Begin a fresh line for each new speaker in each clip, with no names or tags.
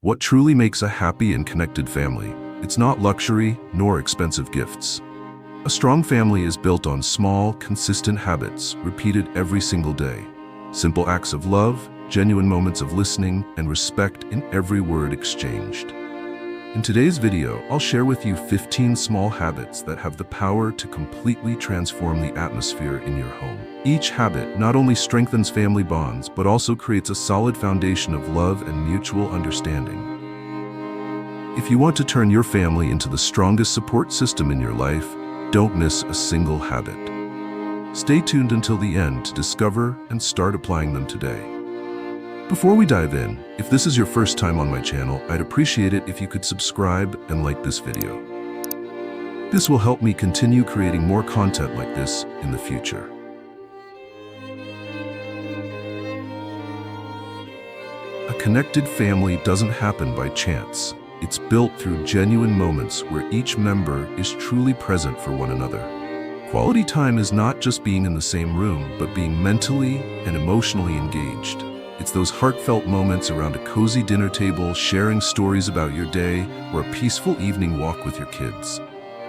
What truly makes a happy and connected family? It's not luxury nor expensive gifts. A strong family is built on small, consistent habits repeated every single day. Simple acts of love, genuine moments of listening, and respect in every word exchanged. In today's video, I'll share with you 15 small habits that have the power to completely transform the atmosphere in your home. Each habit not only strengthens family bonds, but also creates a solid foundation of love and mutual understanding. If you want to turn your family into the strongest support system in your life, don't miss a single habit. Stay tuned until the end to discover and start applying them today. Before we dive in, if this is your first time on my channel, I'd appreciate it if you could subscribe and like this video. This will help me continue creating more content like this in the future. A connected family doesn't happen by chance. It's built through genuine moments where each member is truly present for one another. Quality time is not just being in the same room, but being mentally and emotionally engaged. It's those heartfelt moments around a cozy dinner table, sharing stories about your day, or a peaceful evening walk with your kids.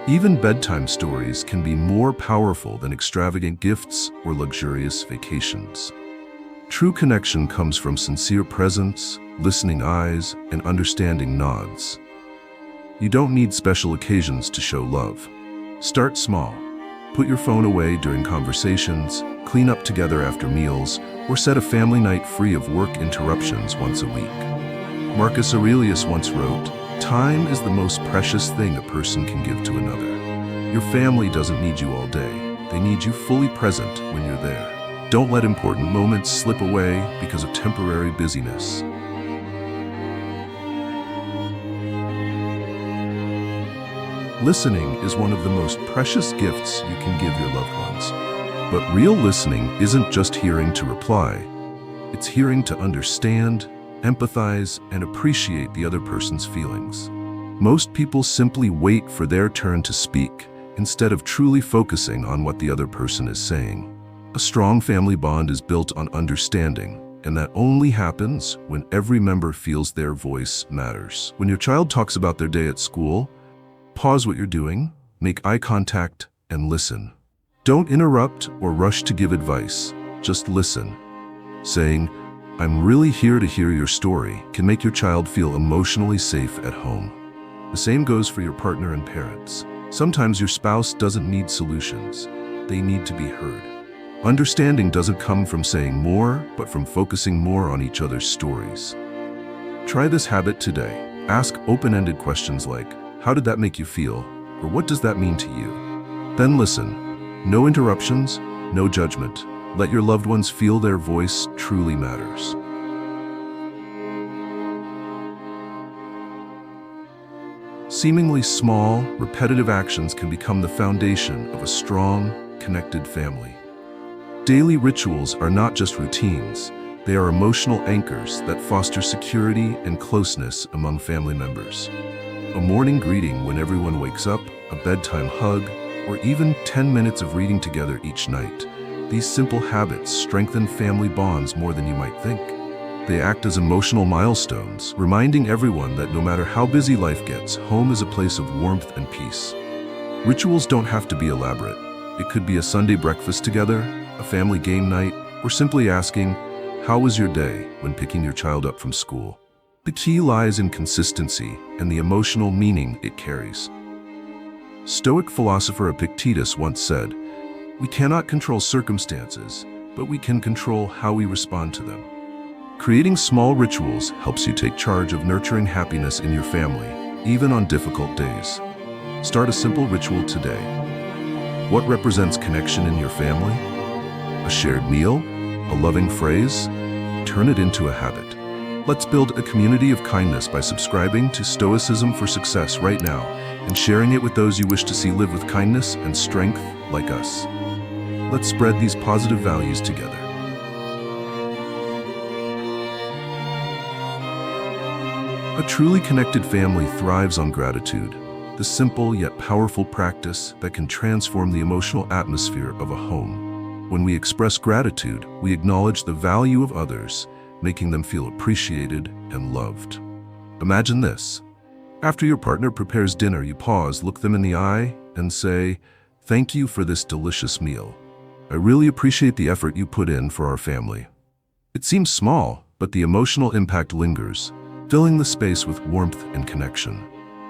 Even bedtime stories can be more powerful than extravagant gifts or luxurious vacations. True connection comes from sincere presence, listening eyes, and understanding nods. You don't need special occasions to show love. Start small. Put your phone away during conversations, clean up together after meals, or set a family night free of work interruptions once a week. Marcus Aurelius once wrote, "Time is the most precious thing a person can give to another." Your family doesn't need you all day. They need you fully present when you're there. Don't let important moments slip away because of temporary busyness. Listening is one of the most precious gifts you can give your loved ones. But real listening isn't just hearing to reply. It's hearing to understand, empathize, and appreciate the other person's feelings. Most people simply wait for their turn to speak, instead of truly focusing on what the other person is saying. A strong family bond is built on understanding, and that only happens when every member feels their voice matters. When your child talks about their day at school, pause what you're doing, make eye contact, and listen. Don't interrupt or rush to give advice, just listen. Saying, "I'm really here to hear your story," can make your child feel emotionally safe at home. The same goes for your partner and parents. Sometimes your spouse doesn't need solutions. They need to be heard. Understanding doesn't come from saying more, but from focusing more on each other's stories. Try this habit today. Ask open-ended questions like, "How did that make you feel?" or "What does that mean to you?" Then listen. No interruptions, no judgment. Let your loved ones feel their voice truly matters. Seemingly small, repetitive actions can become the foundation of a strong, connected family. Daily rituals are not just routines. They are emotional anchors that foster security and closeness among family members. A morning greeting when everyone wakes up, a bedtime hug, or even 10 minutes of reading together each night. These simple habits strengthen family bonds more than you might think. They act as emotional milestones, reminding everyone that no matter how busy life gets, home is a place of warmth and peace. Rituals don't have to be elaborate. It could be a Sunday breakfast together, a family game night, or simply asking, "How was your day?" when picking your child up from school. The key lies in consistency and the emotional meaning it carries. Stoic philosopher Epictetus once said, "We cannot control circumstances, but we can control how we respond to them." Creating small rituals helps you take charge of nurturing happiness in your family, even on difficult days. Start a simple ritual today. What represents connection in your family? A shared meal? A loving phrase? Turn it into a habit. Let's build a community of kindness by subscribing to Stoicism for Success right now and sharing it with those you wish to see live with kindness and strength like us. Let's spread these positive values together. A truly connected family thrives on gratitude, the simple yet powerful practice that can transform the emotional atmosphere of a home. When we express gratitude, we acknowledge the value of others, making them feel appreciated and loved. Imagine this. After your partner prepares dinner, you pause, look them in the eye, and say, "Thank you for this delicious meal. I really appreciate the effort you put in for our family." It seems small, but the emotional impact lingers, filling the space with warmth and connection.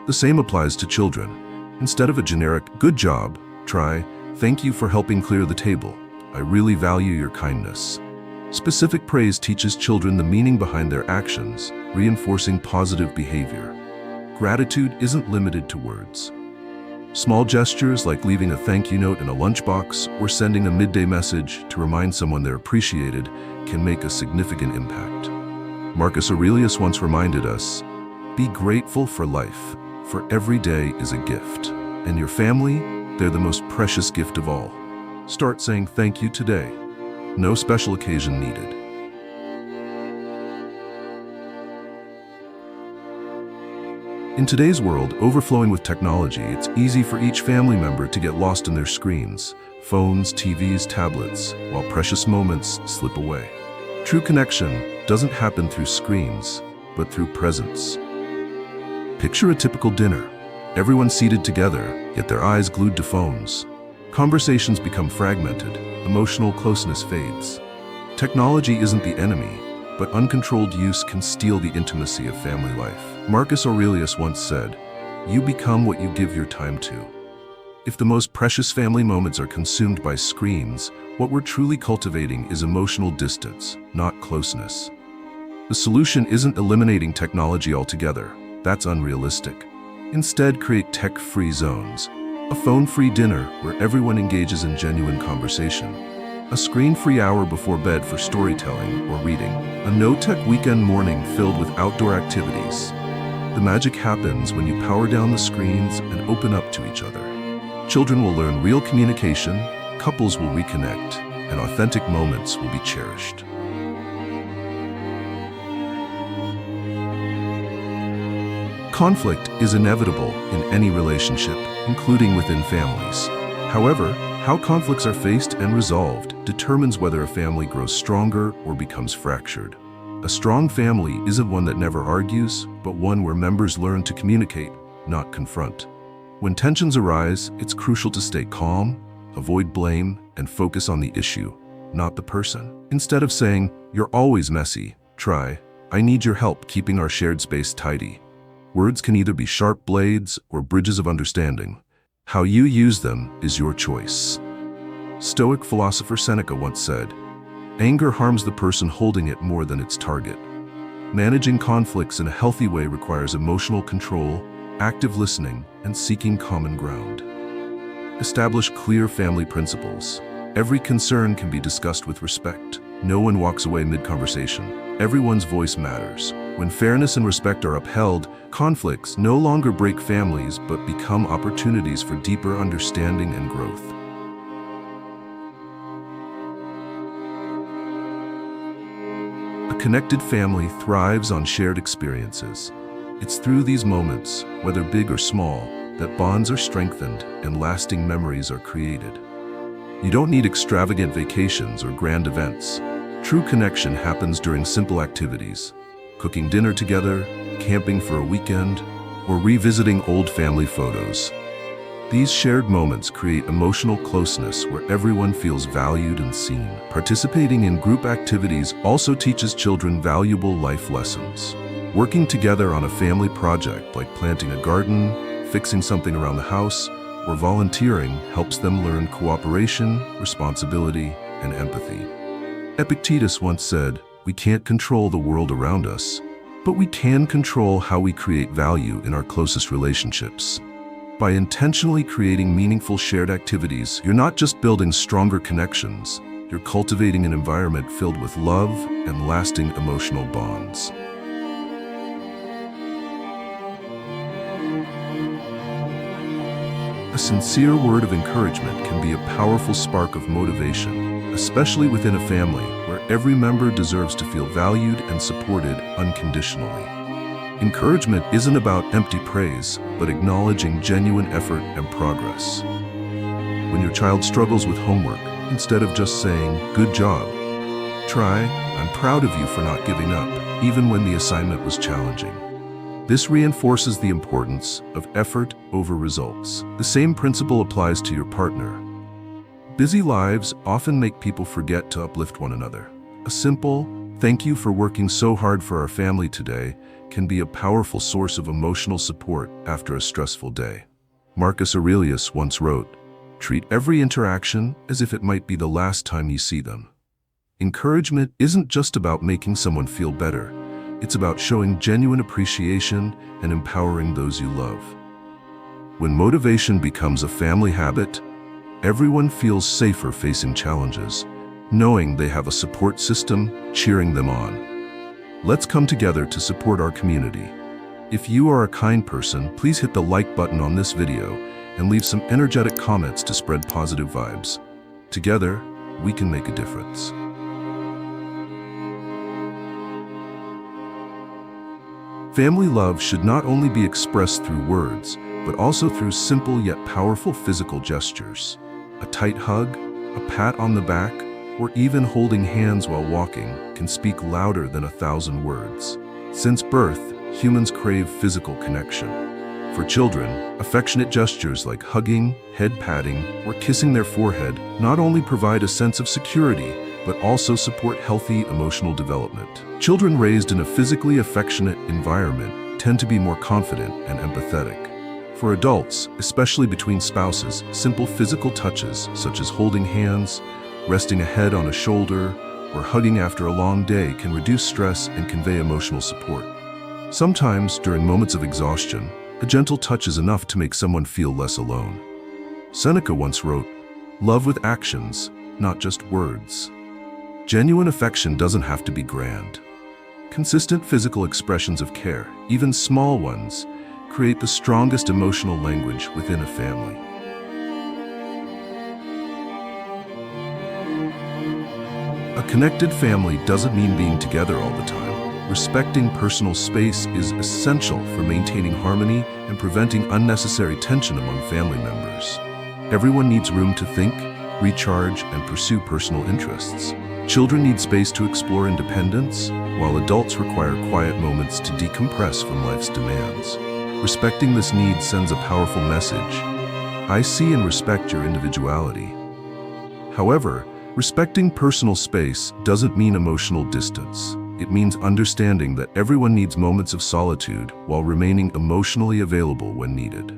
The same applies to children. Instead of a generic, "Good job," try, "Thank you for helping clear the table. I really value your kindness." Specific praise teaches children the meaning behind their actions, reinforcing positive behavior. Gratitude isn't limited to words. Small gestures like leaving a thank you note in a lunchbox or sending a midday message to remind someone they're appreciated can make a significant impact. Marcus Aurelius once reminded us, "Be grateful for life, for every day is a gift. And your family, they're the most precious gift of all." Start saying thank you today. No special occasion needed. In today's world, overflowing with technology, it's easy for each family member to get lost in their screens, phones, TVs, tablets, while precious moments slip away. True connection doesn't happen through screens, but through presence. Picture a typical dinner. Everyone seated together, yet their eyes glued to phones. Conversations become fragmented, emotional closeness fades. Technology isn't the enemy, but uncontrolled use can steal the intimacy of family life. Marcus Aurelius once said, "You become what you give your time to." If the most precious family moments are consumed by screens, what we're truly cultivating is emotional distance, not closeness. The solution isn't eliminating technology altogether. That's unrealistic. Instead, create tech-free zones. A phone-free dinner where everyone engages in genuine conversation. A screen-free hour before bed for storytelling or reading. A no-tech weekend morning filled with outdoor activities. The magic happens when you power down the screens and open up to each other. Children will learn real communication, couples will reconnect, and authentic moments will be cherished. Conflict is inevitable in any relationship, including within families. However, how conflicts are faced and resolved determines whether a family grows stronger or becomes fractured. A strong family isn't one that never argues, but one where members learn to communicate, not confront. When tensions arise, it's crucial to stay calm, avoid blame, and focus on the issue, not the person. Instead of saying, "You're always messy," try, "I need your help keeping our shared space tidy." Words can either be sharp blades or bridges of understanding. How you use them is your choice. Stoic philosopher Seneca once said, "Anger harms the person holding it more than its target." Managing conflicts in a healthy way requires emotional control, active listening, and seeking common ground. Establish clear family principles. Every concern can be discussed with respect. No one walks away mid-conversation. Everyone's voice matters. When fairness and respect are upheld, conflicts no longer break families but become opportunities for deeper understanding and growth. A connected family thrives on shared experiences. It's through these moments, whether big or small, that bonds are strengthened and lasting memories are created. You don't need extravagant vacations or grand events. True connection happens during simple activities. Cooking dinner together, camping for a weekend, or revisiting old family photos. These shared moments create emotional closeness where everyone feels valued and seen. Participating in group activities also teaches children valuable life lessons. Working together on a family project like planting a garden, fixing something around the house, or volunteering helps them learn cooperation, responsibility, and empathy. Epictetus once said, "We can't control the world around us, but we can control how we create value in our closest relationships." By intentionally creating meaningful shared activities, you're not just building stronger connections, you're cultivating an environment filled with love and lasting emotional bonds. A sincere word of encouragement can be a powerful spark of motivation, especially within a family where every member deserves to feel valued and supported unconditionally. Encouragement isn't about empty praise, but acknowledging genuine effort and progress. When your child struggles with homework, instead of just saying, "Good job," try, "I'm proud of you for not giving up," even when the assignment was challenging. This reinforces the importance of effort over results. The same principle applies to your partner. Busy lives often make people forget to uplift one another. A simple, "Thank you for working so hard for our family today," can be a powerful source of emotional support after a stressful day. Marcus Aurelius once wrote, "Treat every interaction as if it might be the last time you see them." Encouragement isn't just about making someone feel better. It's about showing genuine appreciation and empowering those you love. When motivation becomes a family habit, everyone feels safer facing challenges, knowing they have a support system cheering them on. Let's come together to support our community. If you are a kind person, please hit the like button on this video and leave some energetic comments to spread positive vibes. Together, we can make a difference. Family love should not only be expressed through words, but also through simple yet powerful physical gestures. A tight hug, a pat on the back, or even holding hands while walking can speak louder than 1,000 words. Since birth, humans crave physical connection. For children, affectionate gestures like hugging, head patting, or kissing their forehead not only provide a sense of security, but also support healthy emotional development. Children raised in a physically affectionate environment tend to be more confident and empathetic. For adults, especially between spouses, simple physical touches such as holding hands, resting a head on a shoulder, or hugging after a long day can reduce stress and convey emotional support. Sometimes, during moments of exhaustion, a gentle touch is enough to make someone feel less alone. Seneca once wrote, "Love with actions, not just words." Genuine affection doesn't have to be grand. Consistent physical expressions of care, even small ones, create the strongest emotional language within a family. A connected family doesn't mean being together all the time. Respecting personal space is essential for maintaining harmony and preventing unnecessary tension among family members. Everyone needs room to think, recharge, and pursue personal interests. Children need space to explore independence, while adults require quiet moments to decompress from life's demands. Respecting this need sends a powerful message. I see and respect your individuality. However, respecting personal space doesn't mean emotional distance. It means understanding that everyone needs moments of solitude while remaining emotionally available when needed.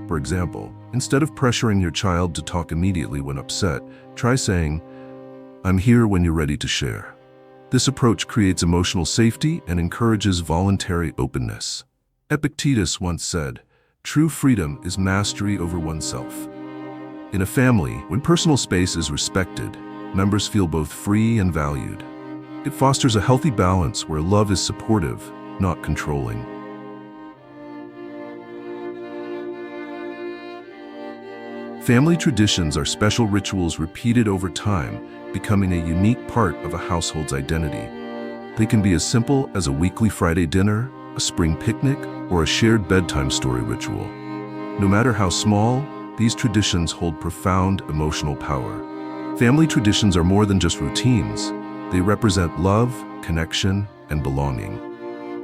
For example, instead of pressuring your child to talk immediately when upset, try saying, "I'm here when you're ready to share." This approach creates emotional safety and encourages voluntary openness. Epictetus once said, "True freedom is mastery over oneself." In a family, when personal space is respected, members feel both free and valued. It fosters a healthy balance where love is supportive, not controlling. Family traditions are special rituals repeated over time, becoming a unique part of a household's identity. They can be as simple as a weekly Friday dinner, a spring picnic, or a shared bedtime story ritual. No matter how small, these traditions hold profound emotional power. Family traditions are more than just routines. They represent love, connection, and belonging.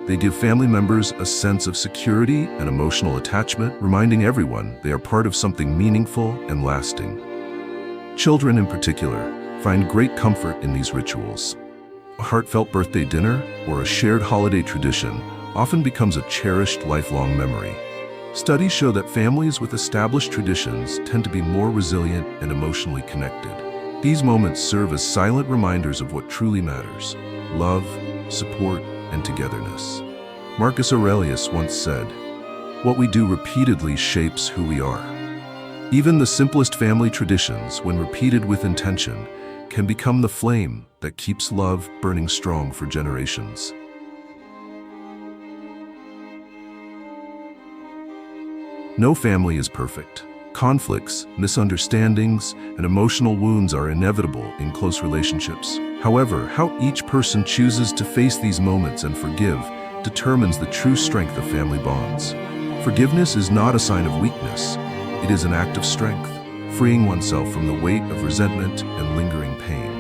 They give family members a sense of security and emotional attachment, reminding everyone they are part of something meaningful and lasting. Children, in particular, find great comfort in these rituals. A heartfelt birthday dinner or a shared holiday tradition often becomes a cherished lifelong memory. Studies show that families with established traditions tend to be more resilient and emotionally connected. These moments serve as silent reminders of what truly matters: love, support, and togetherness. Marcus Aurelius once said, "What we do repeatedly shapes who we are." Even the simplest family traditions, when repeated with intention, can become the flame that keeps love burning strong for generations. No family is perfect. Conflicts, misunderstandings, and emotional wounds are inevitable in close relationships. However, how each person chooses to face these moments and forgive determines the true strength of family bonds. Forgiveness is not a sign of weakness. It is an act of strength, freeing oneself from the weight of resentment and lingering pain.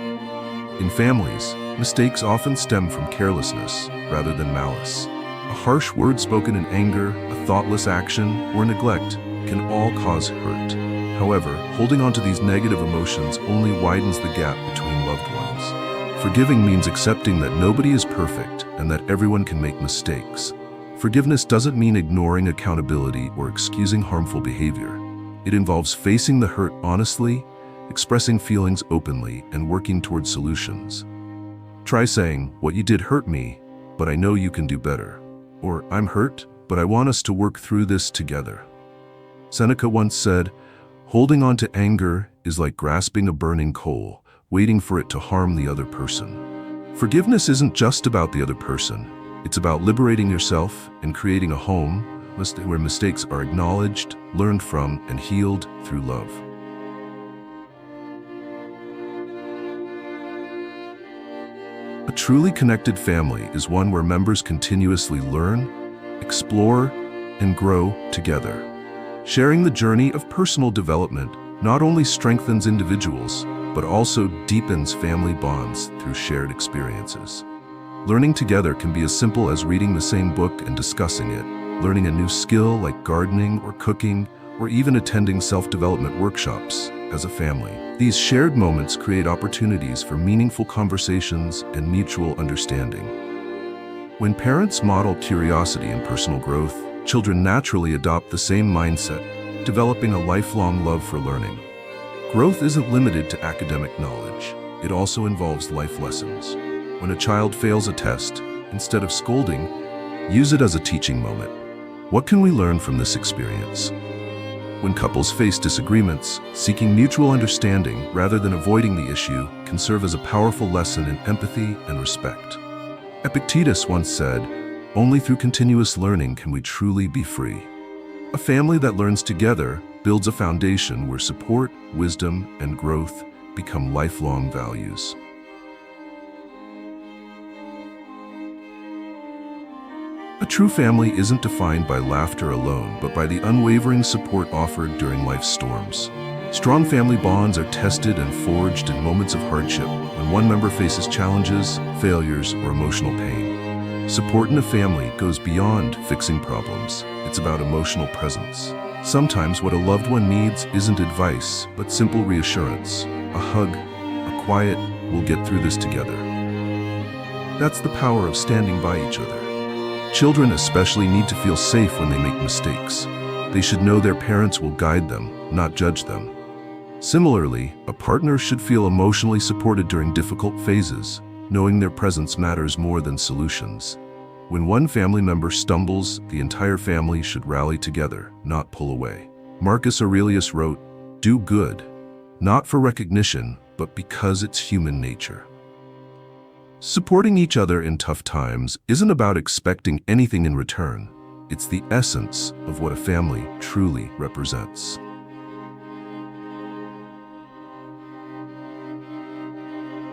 In families, mistakes often stem from carelessness rather than malice. A harsh word spoken in anger, a thoughtless action, or neglect can all cause hurt. However, holding on to these negative emotions only widens the gap between loved ones. Forgiving means accepting that nobody is perfect and that everyone can make mistakes. Forgiveness doesn't mean ignoring accountability or excusing harmful behavior. It involves facing the hurt honestly, expressing feelings openly, and working towards solutions. Try saying, "What you did hurt me, but I know you can do better." Or, "I'm hurt, but I want us to work through this together." Seneca once said, "Holding on to anger is like grasping a burning coal, waiting for it to harm the other person." Forgiveness isn't just about the other person. It's about liberating yourself and creating a home where mistakes are acknowledged, learned from, and healed through love. A truly connected family is one where members continuously learn, explore, and grow together. Sharing the journey of personal development not only strengthens individuals, but also deepens family bonds through shared experiences. Learning together can be as simple as reading the same book and discussing it, learning a new skill like gardening or cooking, or even attending self-development workshops as a family. These shared moments create opportunities for meaningful conversations and mutual understanding. When parents model curiosity and personal growth, children naturally adopt the same mindset, developing a lifelong love for learning. Growth isn't limited to academic knowledge. It also involves life lessons. When a child fails a test, instead of scolding, use it as a teaching moment. What can we learn from this experience? When couples face disagreements, seeking mutual understanding rather than avoiding the issue can serve as a powerful lesson in empathy and respect. Epictetus once said, "Only through continuous learning can we truly be free." A family that learns together builds a foundation where support, wisdom, and growth become lifelong values. A true family isn't defined by laughter alone, but by the unwavering support offered during life's storms. Strong family bonds are tested and forged in moments of hardship when one member faces challenges, failures, or emotional pain. Support in a family goes beyond fixing problems. It's about emotional presence. Sometimes what a loved one needs isn't advice, but simple reassurance. A hug, a quiet, "We'll get through this together." That's the power of standing by each other. Children especially need to feel safe when they make mistakes. They should know their parents will guide them, not judge them. Similarly, a partner should feel emotionally supported during difficult phases, knowing their presence matters more than solutions. When one family member stumbles, the entire family should rally together, not pull away. Marcus Aurelius wrote, "Do good, not for recognition, but because it's human nature." Supporting each other in tough times isn't about expecting anything in return. It's the essence of what a family truly represents.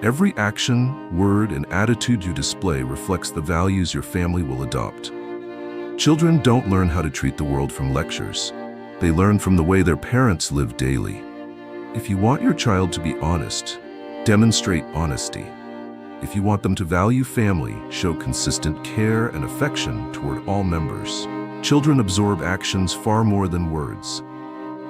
Every action, word, and attitude you display reflects the values your family will adopt. Children don't learn how to treat the world from lectures. They learn from the way their parents live daily. If you want your child to be honest, demonstrate honesty. If you want them to value family, show consistent care and affection toward all members. Children absorb actions far more than words.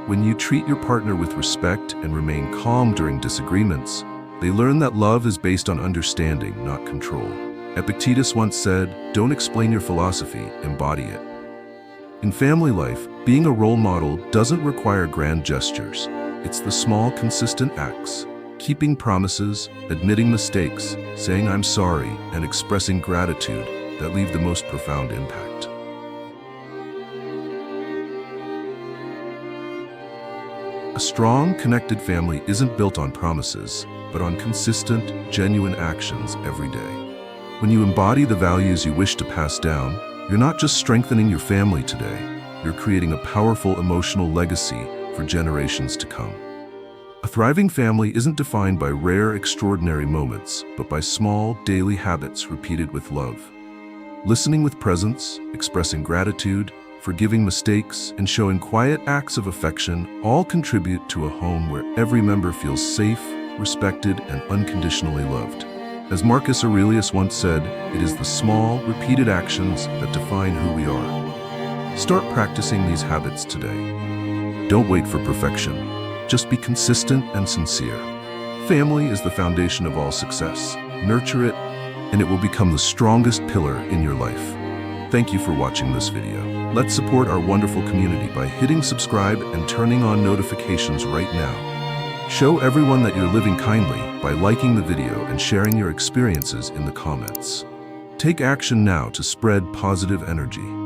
When you treat your partner with respect and remain calm during disagreements, they learn that love is based on understanding, not control. Epictetus once said, "Don't explain your philosophy, embody it." In family life, being a role model doesn't require grand gestures. It's the small, consistent acts. Keeping promises, admitting mistakes, saying "I'm sorry," and expressing gratitude that leave the most profound impact. A strong, connected family isn't built on promises, but on consistent, genuine actions every day. When you embody the values you wish to pass down, you're not just strengthening your family today, you're creating a powerful emotional legacy for generations to come. A thriving family isn't defined by rare, extraordinary moments, but by small, daily habits repeated with love. Listening with presence, expressing gratitude, forgiving mistakes, and showing quiet acts of affection all contribute to a home where every member feels safe, respected, and unconditionally loved. As Marcus Aurelius once said, it is the small, repeated actions that define who we are. Start practicing these habits today. Don't wait for perfection. Just be consistent and sincere. Family is the foundation of all success. Nurture it, and it will become the strongest pillar in your life. Thank you for watching this video. Let's support our wonderful community by hitting subscribe and turning on notifications right now. Show everyone that you're living kindly by liking the video and sharing your experiences in the comments. Take action now to spread positive energy.